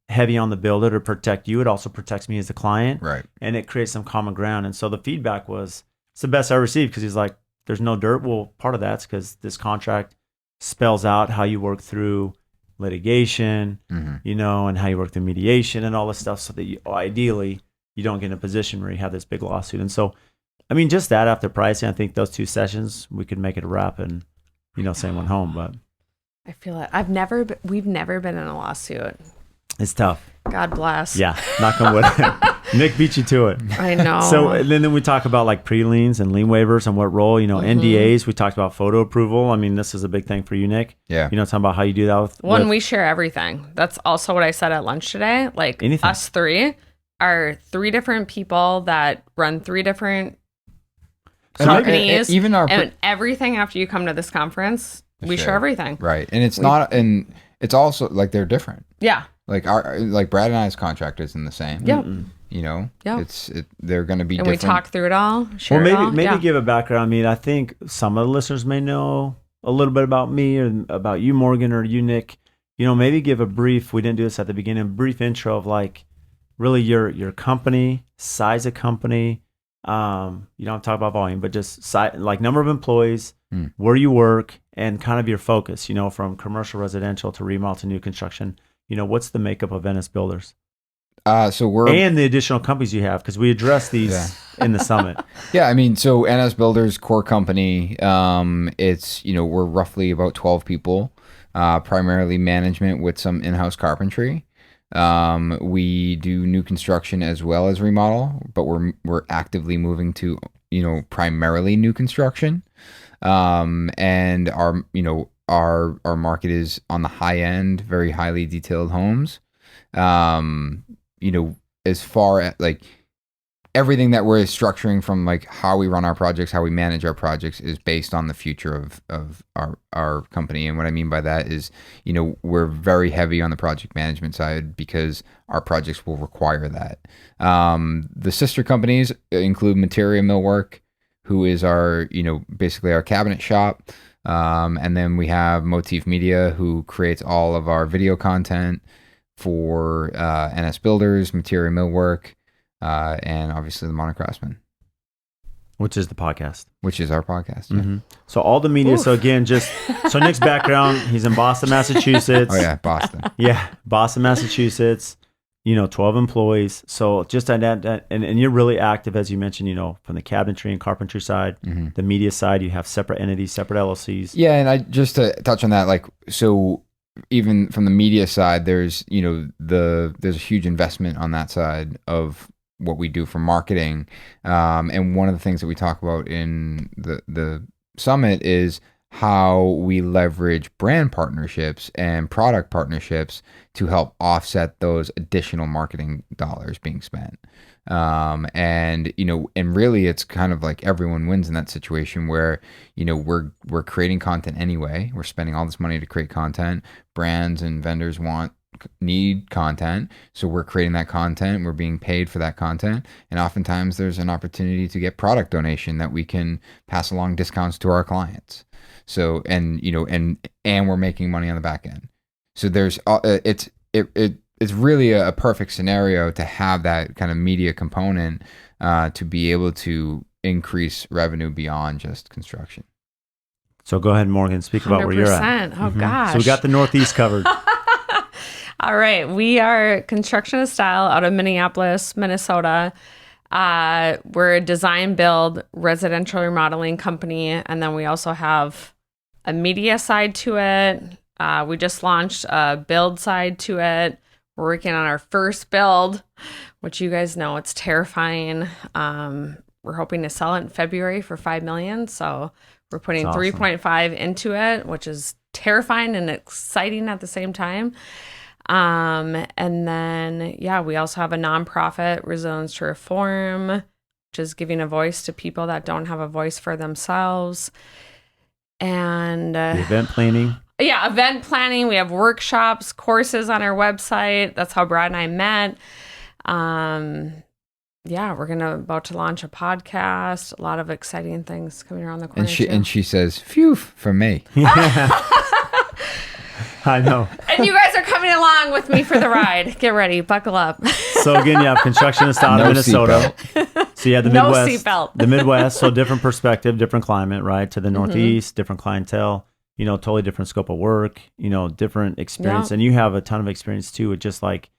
heavy on the builder to protect you. It also protects me as the client. Right. And it creates some common ground. And so the feedback was, it's the best I received, because he's like, there's no dirt. Well, part of that's because this contract spells out how you work through litigation, and how you work through mediation and all this stuff, so that ideally you don't get in a position where you have this big lawsuit. And so, I mean, just that after pricing, I think those 2 sessions, we could make it a wrap and, send one home. But I feel it. We've never been in a lawsuit. It's tough. God bless. Yeah. Knock on wood. Nick beat you to it. I know. So and then we talk about pre-liens and lien waivers and what role, NDAs. We talked about photo approval. I mean, this is a big thing for you, Nick. Yeah. Talking about how you do that we share everything. That's also what I said at lunch today. Anything. Us 3 are 3 different people that run 3 different companies. And everything after you come to this conference, we share everything. Right. And it's also they're different. Yeah. Brad and I's contract isn't the same. Yep. They're going to be and different. We talk through it all. Share maybe give a background. I mean, I think some of the listeners may know a little bit about me or about you, Morgan, or you, Nick. Maybe give a brief. We didn't do this at the beginning. A brief intro of really your company, size of company. You don't have to talk about volume, but just number of employees, where you work, and kind of your focus. From commercial, residential to remodel to new construction. What's the makeup of NS Builders? And the additional companies you have, because we addressed these in the summit. Yeah, I mean, so NS Builders core company, it's, we're roughly about 12 people, primarily management with some in-house carpentry. We do new construction as well as remodel, but we're actively moving to, primarily new construction. And our market is on the high end, very highly detailed homes. as far as like everything that we're structuring from like how we run our projects, how we manage our projects is based on the future of our company. And what I mean by that is, we're very heavy on the project management side because our projects will require that. The sister companies include Materia Millwork, who is our, basically our cabinet shop. And then we have Motif Media, who creates all of our video content for NS Builders, Materia Millwork, and obviously the Modern Craftsman, which is the podcast, which is our podcast. Mm-hmm. So all the media. Oof. So again, so Nick's background, he's in Boston, Massachusetts. Oh yeah, Boston. Yeah, Boston, Massachusetts. 12 employees. So just on that, and you're really active, as you mentioned. From the cabinetry and carpentry side, the media side, you have separate entities, separate LLCs. Yeah, and I just to touch on that, like so. Even from the media side, there's there's a huge investment on that side of what we do for marketing, and one of the things that we talk about in the summit is how we leverage brand partnerships and product partnerships to help offset those additional marketing dollars being spent. And really it's kind of like everyone wins in that situation where, we're creating content anyway. We're spending all this money to create content. Brands and vendors need content. So we're creating that content. We're being paid for that content. And oftentimes there's an opportunity to get product donation that we can pass along discounts to our clients. So, and we're making money on the back end. So there's, it's really a perfect scenario to have that kind of media component to be able to increase revenue beyond just construction. So go ahead, Morgan, speak about where you're at. Oh, gosh. So we got the Northeast covered. All right. We are construction2style out of Minneapolis, Minnesota. We're a design build residential remodeling company. And then we also have a media side to it. We just launched a build side to it. We're working on our first build, which you guys know it's terrifying. We're hoping to sell it in February for $5 million. So we're putting 3.5 into it, which is terrifying and exciting at the same time. And then, we also have a nonprofit, Resilience to Reform, which is giving a voice to people that don't have a voice for themselves. And the event planning. Yeah, event planning. We have workshops, courses on our website. That's how Brad and I met. We're about to launch a podcast. A lot of exciting things coming around the corner. And she says, "Phew, for me." I know. And you guys are coming along with me for the ride. Get ready, buckle up. So again, you have construction2style in Minnesota. So you have the Midwest. No seatbelt. The Midwest, so different perspective, different climate, right? To the Northeast, different clientele. Totally different scope of work, different experience. Yeah. And you have a ton of experience too with just like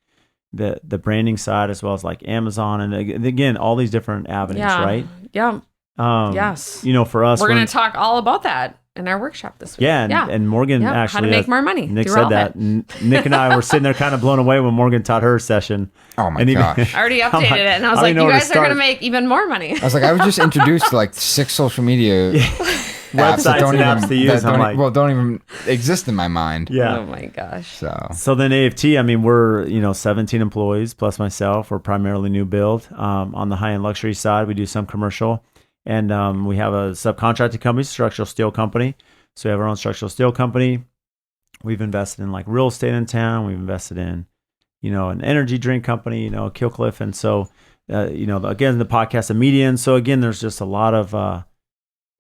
the branding side as well as like Amazon. And again, all these different avenues, right? Yeah. Yes. For us, we're going to talk all about that in our workshop this week. Yeah. And Morgan actually. How to make more money. Nick said that. Nick and I were sitting there kind of blown away when Morgan taught her session. Oh my gosh. I already updated it. And I was like, you guys are going to make even more money. I was like, I was just introduced to like 6 social media websites and apps to use. Don't even exist in my mind. Yeah. Oh my gosh. So then AFT, we're 17 employees plus myself. We're primarily new build. On the high end luxury side, we do some commercial, and we have a subcontracting company, structural steel company. So we have our own structural steel company. We've invested in like real estate in town. We've invested in, an energy drink company, Killcliff, and so again the podcast, a media, and so again there's just a lot of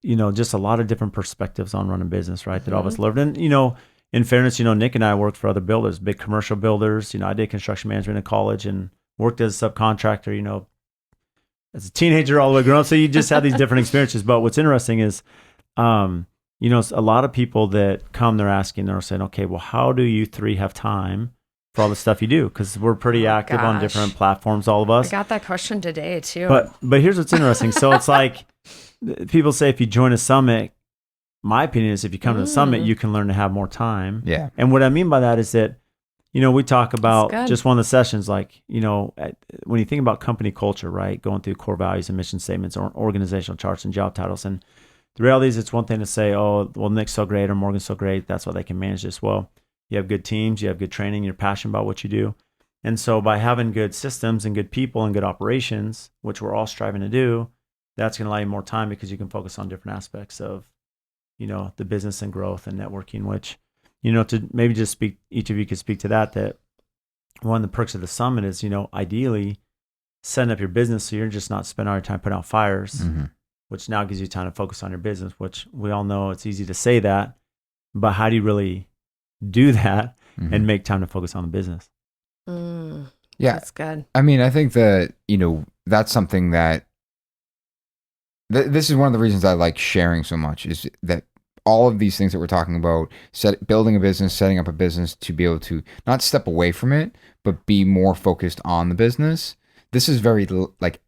just a lot of different perspectives on running business, right? That all of us learned. And, in fairness, Nick and I worked for other builders, big commercial builders. I did construction management in college and worked as a subcontractor, as a teenager all the way growing up. So you just have these different experiences. But what's interesting is, a lot of people that come, they're saying, okay, well, how do you three have time for all the stuff you do? Because we're pretty active on different platforms, all of us. I got that question today too. But here's what's interesting. So it's like, people say if you join a summit, my opinion is if you come to the summit, you can learn to have more time. Yeah. And what I mean by that is that, we talk about just one of the sessions, like, when you think about company culture, right? Going through core values and mission statements or organizational charts and job titles. And the reality is it's one thing to say, oh, well, Nick's so great or Morgan's so great. That's why they can manage this. Well, you have good teams, you have good training, you're passionate about what you do. And so by having good systems and good people and good operations, which we're all striving to do, that's going to allow you more time because you can focus on different aspects of, the business and growth and networking, which, to maybe just speak, each of you could speak to that one of the perks of the summit is, ideally setting up your business so you're just not spending all your time putting out fires, which now gives you time to focus on your business, which we all know it's easy to say that, but how do you really do that and make time to focus on the business? Yeah. That's good. I mean, I think that, that's something that this is one of the reasons I like sharing so much, is that all of these things that we're talking about, building a business, setting up a business to be able to not step away from it, but be more focused on the business. This is very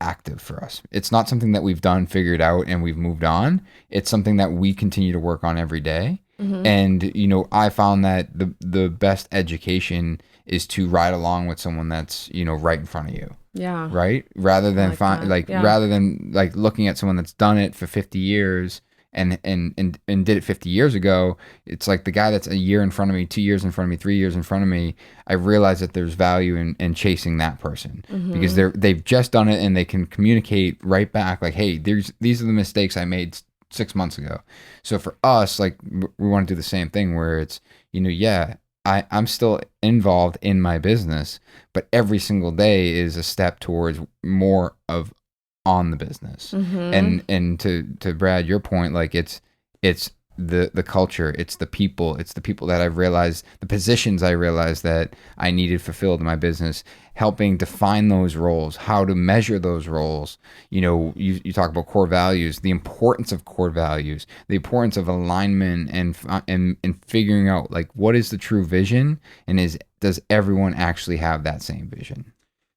active for us. It's not something that we've done, figured out, and we've moved on. It's something that we continue to work on every day. And, I found that the best education is to ride along with someone that's, right in front of you. Yeah. Right. Rather than rather than looking at someone that's done it for 50 years and did it 50 years ago. It's like the guy that's a year in front of me, 2 years in front of me, 3 years in front of me. I realize that there's value in chasing that person because they've just done it and they can communicate right back. Like, hey, these are the mistakes I made 6 months ago. So for us, we want to do the same thing where it's, I'm still involved in my business, but every single day is a step towards more of on the business. And to Brad, your point, it's the culture, it's the people that I've realized, the positions I realized that I needed fulfilled in my business, helping define those roles, how to measure those roles. You talk about core values, the importance of core values, the importance of alignment and figuring out what is the true vision, and does everyone actually have that same vision?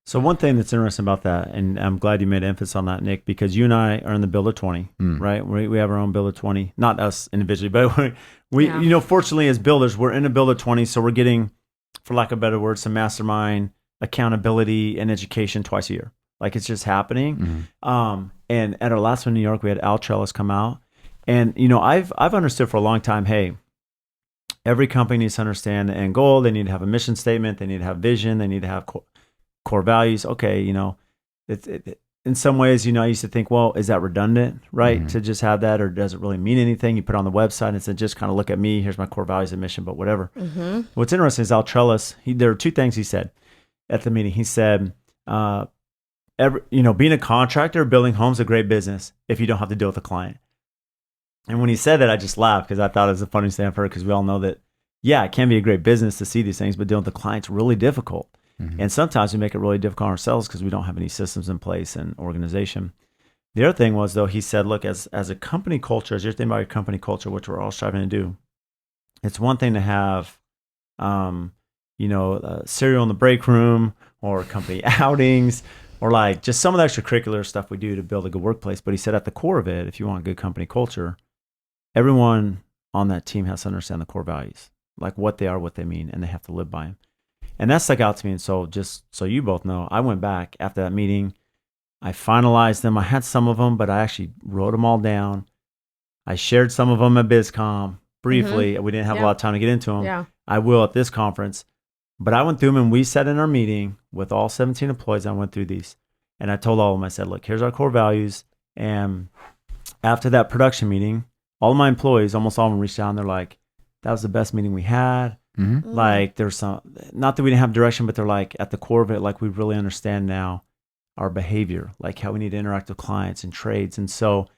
So one thing that's interesting about that, and I'm glad you made emphasis on that, Nick, because you and I are in the Builder 20, right? We have our own Builder 20, not us individually, but we fortunately as builders, we're in a Builder 20, so we're getting, for lack of a better word, some mastermind accountability and education twice a year. It's just happening. And at our last one in New York, we had Al Trellis come out, and I've understood for a long time, hey, every company needs to understand the end goal. They need to have a mission statement. They need to have vision. They need to have core values. Okay, in some ways, I used to think, well, is that redundant, right? To just have that, or does it really mean anything? You put it on the website and said, just kind of look at me. Here's my core values and mission, but whatever. What's interesting is Al Trellis. There are two things he said at the meeting. He said, being a contractor, building homes, is a great business if you don't have to deal with a client. And when he said that, I just laughed because I thought it was the funniest thing I've heard, because we all know that, it can be a great business to see these things, but dealing with the client's really difficult. And sometimes we make it really difficult on ourselves because we don't have any systems in place and organization. The other thing was, though, he said, look, as a company culture, as you're thinking about your company culture, which we're all striving to do, it's one thing to have, cereal in the break room or company outings or just some of the extracurricular stuff we do to build a good workplace. But he said at the core of it, if you want a good company culture, everyone on that team has to understand the core values, what they are, what they mean, and they have to live by them. And that stuck out to me. And so just so you both know, I went back after that meeting. I finalized them. I had some of them, but I actually wrote them all down. I shared some of them at BizCom briefly. We didn't have a lot of time to get into them. Yeah. I will at this conference. But I went through them, and we sat in our meeting with all 17 employees. I went through these. And I told all of them, I said, look, here's our core values. And after that production meeting, all of my employees, almost all of them reached out, and they're like, that was the best meeting we had. There's some, not that we didn't have direction, but they're at the core of it, we really understand now our behavior, how we need to interact with clients and trades. And so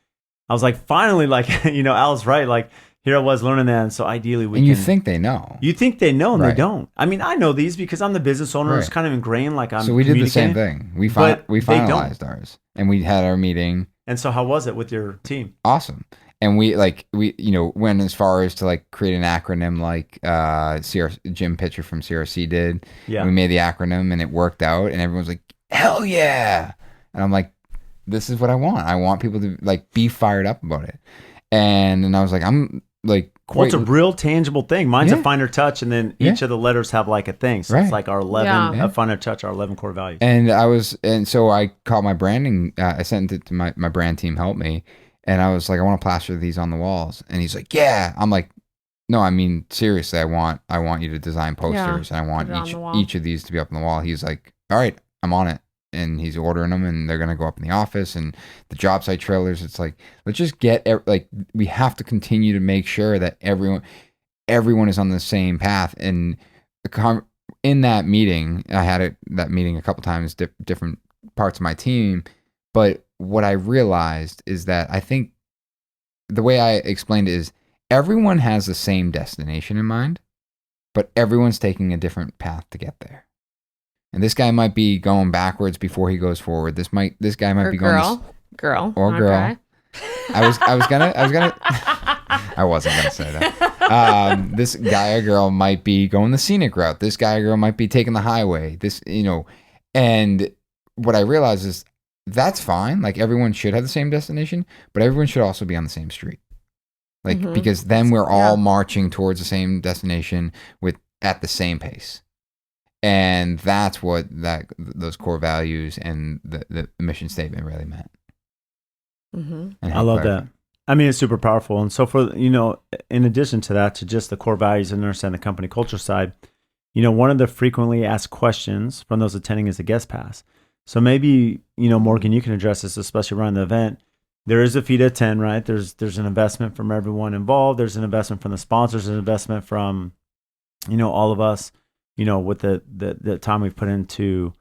I was finally, Al's right. Here I was learning that. And so ideally you think they know. You think they know, and they don't. I mean, I know these because I'm the business owner. Right. It's kind of ingrained. I'm So we did the same thing. We finalized ours, and we had our meeting. And so how was it with your team? Awesome. And we went as far as to create an acronym Jim Pitcher from CRC did. Yeah. And we made the acronym and it worked out, and everyone's like, hell yeah. And I'm like, this is what I want. I want people to be fired up about it. And I was like, I'm it's a real tangible thing. Mine's a finer touch, and then each of the letters have a thing. So it's our 11, a finer touch, our 11 core values. And so I called my branding, I sent it to my brand team, help me. And I was like, I want to plaster these on the walls. And he's like, yeah. I'm like, no, I mean, seriously, I want you to design posters, and I want put it on the wall. each of these to be up on the wall. He's like, all right, I'm on it. And he's ordering them, and they're going to go up in the office and the job site trailers. It's like, let's just we have to continue to make sure that everyone is on the same path. And in that meeting, I had that meeting a couple times, different parts of my team. But what I realized is that I think the way I explained it is everyone has the same destination in mind, but everyone's taking a different path to get there. And this guy might be going backwards before he goes forward. This guy might be going girl. I wasn't gonna say that. This guy or girl might be going the scenic route. This guy or girl might be taking the highway. And what I realized is that's fine. Like, everyone should have the same destination, but everyone should also be on the same street. Like, because then we're all marching towards the same destination at the same pace. And that's what those core values and the mission statement really meant. I love that. I mean, it's super powerful. And so for, in addition to that, to just the core values and understand the company culture side, one of the frequently asked questions from those attending is the guest pass. So maybe, Morgan, you can address this, especially around the event. There is a fee to attend, right? There's an investment from everyone involved. There's an investment from the sponsors, an investment from, all of us, with the time we've put into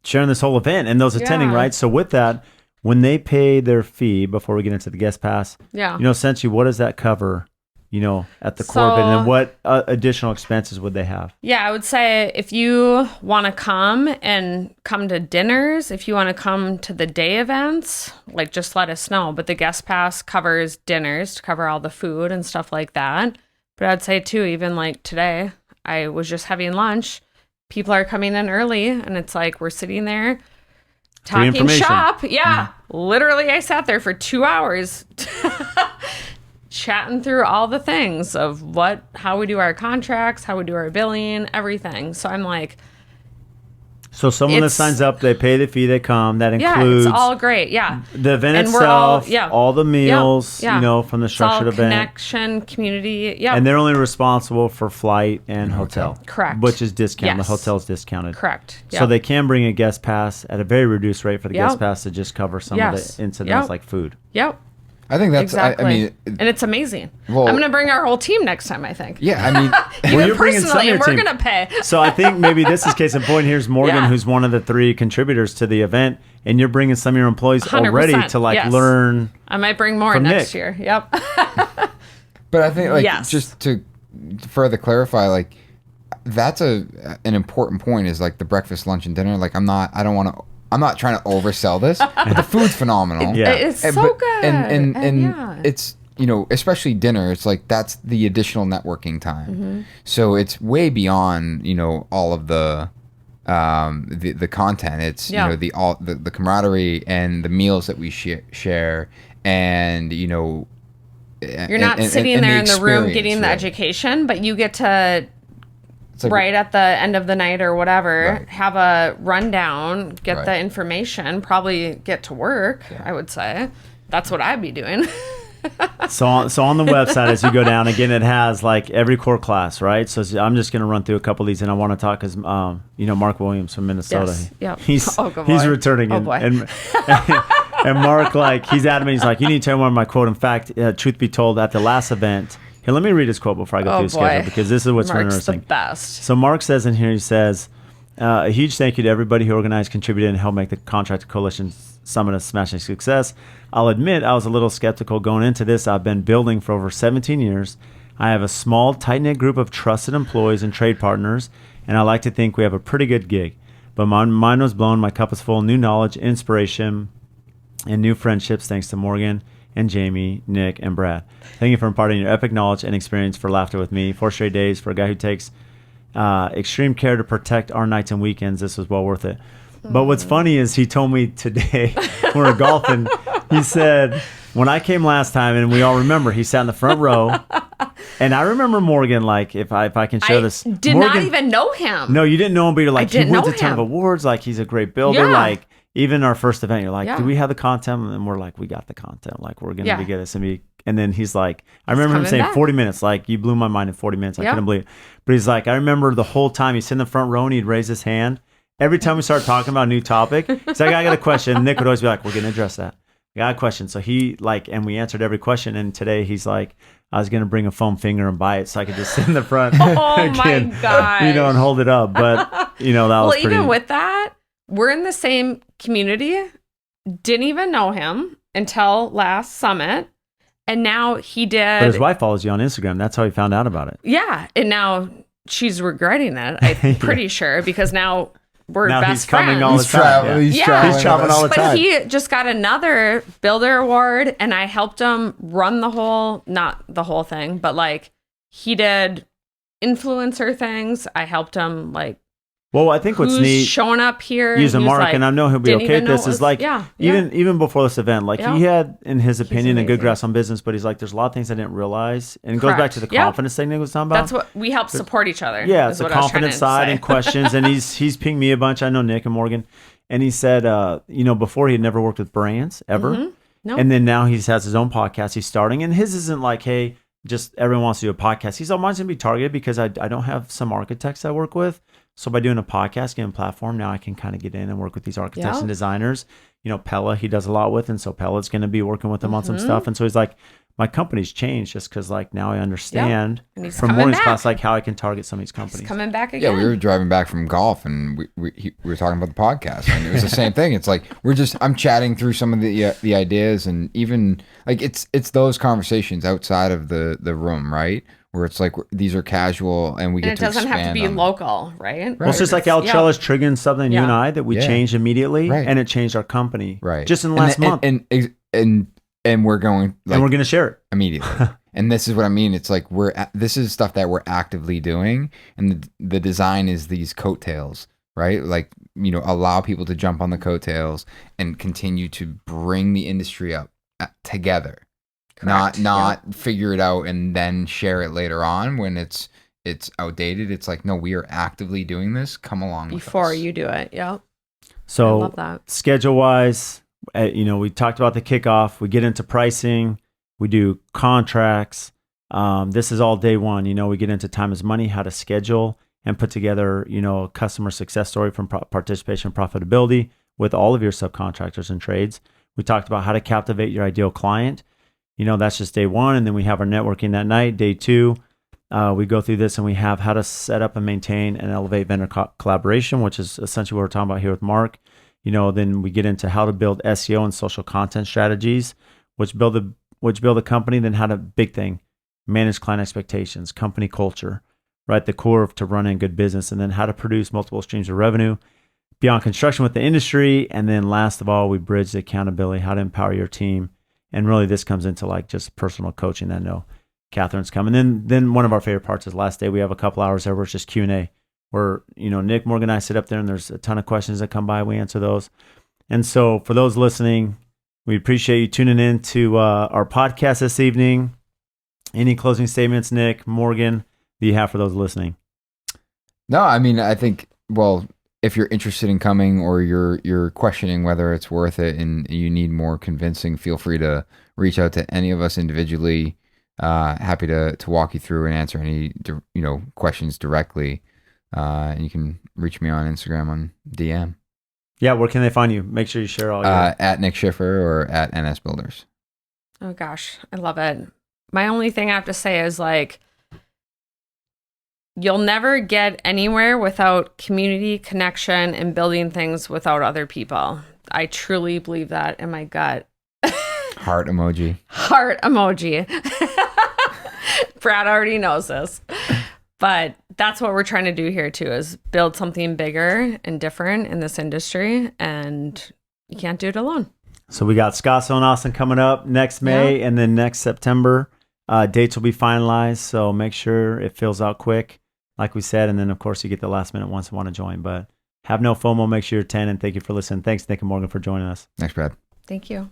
sharing this whole event and those attending, right? So with that, when they pay their fee, before we get into the guest pass, essentially, what does that cover, at the core of it? And then what additional expenses would they have? Yeah, I would say if you want to come to dinners, if you want to come to the day events, like, just let us know. But the guest pass covers dinners to cover all the food and stuff like that. But I'd say too, even like today, I was just having lunch. People are coming in early, and it's like we're sitting there talking shop. Yeah. Literally, I sat there for 2 hours chatting through all the things of how we do our contracts, how we do our billing, everything. So I'm like, so someone that signs up, they pay the fee, they come. That includes it's all great. Yeah, the event itself, all the meals, from the structured event, connection, community. Yeah, and they're only responsible for flight and hotel. Correct. Which is discounted. Yes. The hotel's discounted. Correct. Yep. So they can bring a guest pass at a very reduced rate for the guest pass to just cover some of the incidents like food. Yep. I think that's exactly. I mean, and it's amazing. Well, I'm going to bring our whole team next time, I think. Yeah, I mean, you're personally, and we're going to pay. So I think maybe this is case in point. Here's Morgan, who's one of the 3 contributors to the event, and you're bringing some of your employees already to learn. I might bring more next year. Yep. But I think just to further clarify, that's an important point is the breakfast, lunch, and dinner. I'm not trying to oversell this, but the food's phenomenal. It's so good. And it's, especially dinner, it's that's the additional networking time. So it's way beyond, all of the content. It's, the camaraderie and the meals that we share and, you're not sitting there in the room getting the education, but you get to right at the end of the night or whatever, have a rundown, get the information, probably get to work, I would say. That's what I'd be doing. So on the website, as you go down, again, it has every core class, right? So I'm just going to run through a couple of these, and I want to talk because, Mark Williams from Minnesota, he's returning. And Mark, he's adamant. He's like, you need to tell me my quote. In fact, truth be told, at the last event, here, let me read his quote before I go through the schedule, because this is what's interesting. The best. So Mark says in here, he says, a huge thank you to everybody who organized, contributed, and helped make the Contractor Coalition Summit a smashing success. I'll admit I was a little skeptical going into this. I've been building for over 17 years. I have a small, tight-knit group of trusted employees and trade partners, and I like to think we have a pretty good gig. But my mind was blown. My cup is full. New knowledge, inspiration, and new friendships thanks to Morgan and Jaime, Nick, and Brad. Thank you for imparting your epic knowledge and experience for laughter with me. 4 straight days for a guy who takes extreme care to protect our nights and weekends. This was well worth it. But what's funny is he told me today when we were golfing, he said, when I came last time, and we all remember, he sat in the front row, and I remember Morgan, if I can share this. Did Morgan, not even know him. No, you didn't know him, but you're he wins a ton of awards, he's a great builder, even our first event, you're like, Yeah. do we have the content? And we're like, we got the content. Like, we're going to Yeah. be good at this. And then he's like, I remember him coming saying back. 40 minutes. Like, you blew my mind in 40 minutes. I Yeah. couldn't believe it. But he's like, I remember the whole time he's sitting in the front row and he'd raise his hand. Every time we started talking about a new topic, he's like, I got a question. Nick would always be like, we're going to address that. I got a question. So he like, and we answered every question. And today he's like, I was going to bring a foam finger and buy it so I could just sit in the front. Oh my gosh. You know, and hold it up. But, you know, that was pretty. Even with that, we're in the same community. Didn't even know him until last summit. And now he did. But his wife follows you on Instagram. That's how he found out about it. Yeah. And now she's regretting it, I'm pretty sure, because now we're Now best he's coming friends. all the time. Yeah. He's Yeah. traveling. He's traveling all the But time. he just got another builder award, and I helped him run not the whole thing, but like he did influencer things. I helped him like Well, I think what's who's neat, showing up here. he's a who's, mark, like, and I know he'll be didn't okay even with know this. it Is was- like, yeah, even before this event, like Yeah. he had, in his opinion, a good amazing. grasp on business, but he's like, there's a lot of things I didn't realize. And it goes back Correct. to the Yeah. confidence thing Nick was talking about. That's what we help support each other. Yeah, is it's the what I was trying confidence to side say. and questions. And he's pinged me a bunch. I know Nick and Morgan. And he said, you know, before he had never worked with brands ever. Mm-hmm. No. And then now he has his own podcast he's starting. And his isn't like, hey, just everyone wants to do a podcast. He's all, mine's going to be targeted because I don't have some architects I work with. So by doing a podcast, getting a platform, now I can kind of get in and work with these architects Yeah. and designers. You know, Pella, he does a lot with. And so Pella's going to be working with him on some Mm-hmm. stuff. And so he's like, my company's changed just because like now I understand And he's from coming Morgan's back. class, like how I can target some of these He's companies. coming back Yeah, again. we were driving back from golf, and we were talking about the podcast, and it was the same thing. It's like I'm chatting through some of the ideas, and even like it's those conversations outside of the room, right? Where it's like these are casual, and we And get it to doesn't have to expand be on them. local, right? Well, it's just like Altrella's triggering something you and I that we Yeah. changed immediately, Right. and it changed our company Right. just in the last month, and we're going like, and we're going to share it. immediately. And this is what I mean. It's like this is stuff that we're actively doing, and the design is these coattails, right? Like, you know, allow people to jump on the coattails and continue to bring the industry up together. Correct. Not figure it out and then share it later on when it's outdated. It's like, no, we are actively doing this. Come along with Before us. you do it. Yep. I So love that. schedule wise, you know, we talked about the kickoff. We get into pricing. We do contracts. This is all day one. You know, we get into time is money, how to schedule and put together, you know, a customer success story from participation and profitability with all of your subcontractors and trades. We talked about how to captivate your ideal client. You know, that's just day one. And then we have our networking that night. Day two, we go through this and we have how to set up and maintain and elevate vendor collaboration, which is essentially what we're talking about here with Mark. You know, then we get into how to build SEO and social content strategies, which build a company. Then how to, big thing, manage client expectations, company culture, right? The core to running good business. And then how to produce multiple streams of revenue beyond construction with the industry. And then last of all, we bridge the accountability, how to empower your team. And really this comes into like just personal coaching that I know Catherine's coming. Then one of our favorite parts is last day. We have a couple hours there where it's just Q&A where, you know, Nick, Morgan, and I sit up there and there's a ton of questions that come by. We answer those. And so for those listening, we appreciate you tuning in to our podcast this evening. Any closing statements, Nick, Morgan, that you have for those listening? No, I mean, I think, well, if you're interested in coming or you're questioning whether it's worth it and you need more convincing, feel free to reach out to any of us individually. Happy to walk you through and answer any questions directly. And you can reach me on Instagram on DM. Yeah, where can they find you? Make sure you share all your... At Nick Schiffer or at NS Builders. Oh gosh, I love it. My only thing I have to say is like, you'll never get anywhere without community connection and building things without other people. I truly believe that in my gut. Heart emoji. Heart emoji. Brad already knows this. But that's what we're trying to do here too, is build something bigger and different in this industry. And you can't do it alone. So we got Scottsdale and Austin coming up next May and then next September. Dates will be finalized. So make sure it fills out quick, like we said. And then, of course, you get the last minute ones who want to join. But have no FOMO. Make sure you're 10. And thank you for listening. Thanks, Nick and Morgan, for joining us. Thanks, Brad. Thank you.